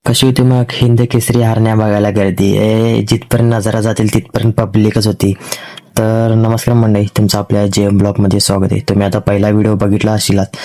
कशी होती मग हिंद केसरी हरण्या बघायला गर्दी जिथपर्यंत नजरा जातील तिथपर्यंत पब्लिकच होती. तर नमस्कार मंडळी, तुमचं आपल्या JM ब्लॉगमध्ये स्वागत आहे. तुम्ही आता पहिला व्हिडिओ बघितला असेलात.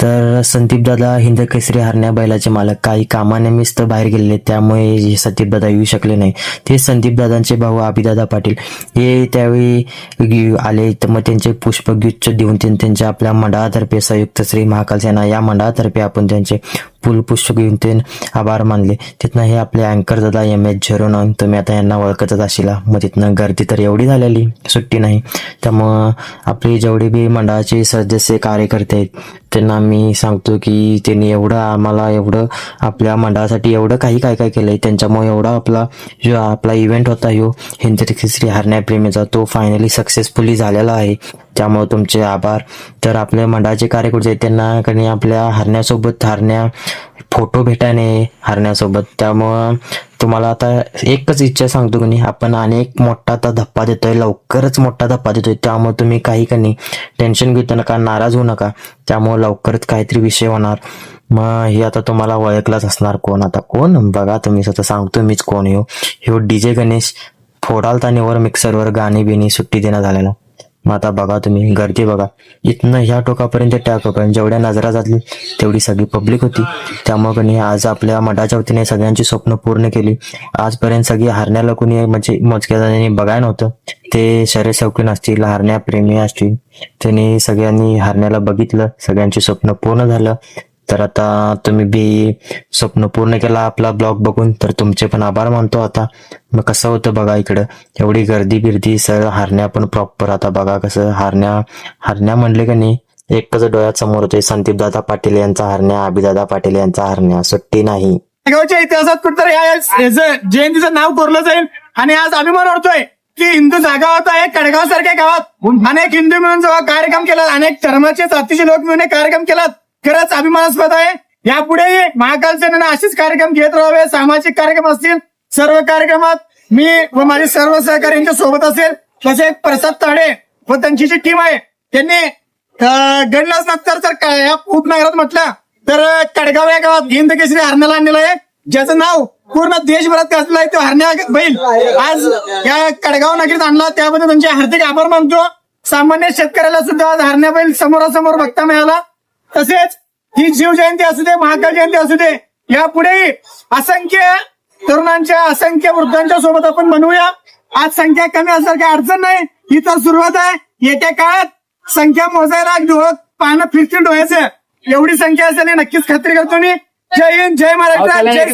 तर संदीप दादा हिंद केसरी हरण्या बैलाचे मालक काही कामानिमित्त बाहेर गेलेले, त्यामुळे संदीप दादा येऊ शकले नाही. ते संदीप दादांचे भाऊ अभिदादा पाटील हे त्यावेळी आले, तर मग त्यांचे पुष्पगुच्छ देऊन त्यांच्या आपल्या मंडळातर्फे संयुक्त श्री महाकाल सेना या मंडळातर्फे आपण त्यांचे पुष्प घेऊन ते आभार मानले. तिथनं हे आपले अँकर दादा MH09, तुम्ही आता यांना ओळखतच असेला. मग तिथनं गर्दी तर एवढी झालेली, सुट्टी नाही. त्यामुळं आपले जेवढे बी मंडळाचे सदस्य कार्यकर्ते आहेत त्यांना मी सांगतो की त्यांनी एवढं आपल्या मंडळासाठी एवढं काय केलंय. त्यांच्यामुळे एवढा आपला इव्हेंट होता हिंद केसरी हरण्या प्रेमीचा, तो फायनली सक्सेसफुली झालेला आहे. त्यामुळे तुमचे आभार. तर आपल्या मंडळाचे कार्यकर्ते आहेत त्यांना कधी आपल्या हरण्यासोबत फोटो भेटाने हरण्यासोबत. त्यामुळं तुम्हाला आता एकच इच्छा सांगतो की नाही, आपण अनेक मोठा आता धप्पा देतोय, लवकरच मोठा धप्पा देतोय. त्यामुळे तुम्ही काही टेन्शन घेऊ नका, नाराज होऊ नका. त्यामुळे लवकरच काहीतरी विषय होणार. मग हे आता तुम्हाला ओळखलाच असणार कोण बघा, तुम्ही स्वतः सांगतो मीच कोण. ह्यो DJ गणेश फोडाल तानीवर मिक्सरवर गाणी बिणी सुट्टी देण्यात झालेला. मग आता बघा तुम्ही गर्दी बघा, इथनं ह्या टोकापर्यंत त्या टोकापर्यंत जेवढ्या नजरा जातली तेवढी सगळी पब्लिक होती. त्यामुळे आज आपल्या मंडळाच्या वतीने सगळ्यांची स्वप्न पूर्ण केली. आजपर्यंत सगळी हरण्याला कोणी म्हणजे मोजक्या बघायला नव्हतं. ते शर्यत शौकीन असतील, हरण्या प्रेमी असतील, त्यांनी सगळ्यांनी हरण्याला बघितलं, सगळ्यांची स्वप्न पूर्ण झालं. तर आता तुम्ही बी स्वप्न पूर्ण केला आपला ब्लॉग बघून, तर तुमचे पण आभार मानतो. आता मग कसं होतं बघा, इकडं एवढी गर्दी सर हरण्या पण प्रॉपर. आता बघा कसं हरण्या म्हणले का नाही, एकच डोळ्यात समोर होते संदीप दादा पाटील यांचा हरण्या, अभिदादा पाटील यांचा हरण्या, सुट्टी नाही. गावच्या इतिहासात कुठतरी जयंतीचं नाव कोरलं जाईल. आणि आज अभिमान वाटतोय की हिंदू जागा होता एक कडगाव सारख्या गावात अनेक हिंदू मिळून जेव्हा कार्यक्रम केला, अनेक धर्माचे जातीचे लोक मिळून कार्यक्रम केला, खरंच अभिमानास्पद आहे. यापुढेही महाकाल सेनेनं असेच कार्यक्रम घेत राहावे. सामाजिक कार्यक्रम असतील, सर्व कार्यक्रमात मी व माझे सर्व सहकार्यांच्या सोबत असेल. तसे प्रसाद ताडे व त्यांची जी टीम आहे त्यांनी गणलाच नंतर जर या उपनगरात म्हटलं तर कडगाव या गावात हिंद केसरी हरण्याला आणलेलं आहे, ज्याचं नाव पूर्ण देशभरात गाजलं आहे. तो हरण्या बैल आज या कडगाव नगरीत आणला, त्याबद्दल त्यांचे हार्दिक आभार मानतो. सामान्य शेतकऱ्याला सुद्धा आज हरण्या बैल समोरासमोर बघता मिळाला. तसेच ही शिवजयंती असू दे, महाकाल जयंती असू दे, यापुढेही असंख्य तरुणांच्या, असंख्य वृद्धांच्या सोबत आपण बनवूया. आज संख्या कमी असल्यासारखी अडचण नाही, ही तर सुरुवात आहे. येत्या काळात संख्या मोजायला पानं फिरतील डोळ्याचं, एवढी संख्या असेल नक्कीच खात्री करतो मी. जय हिंद, जय महाराष्ट्र, जय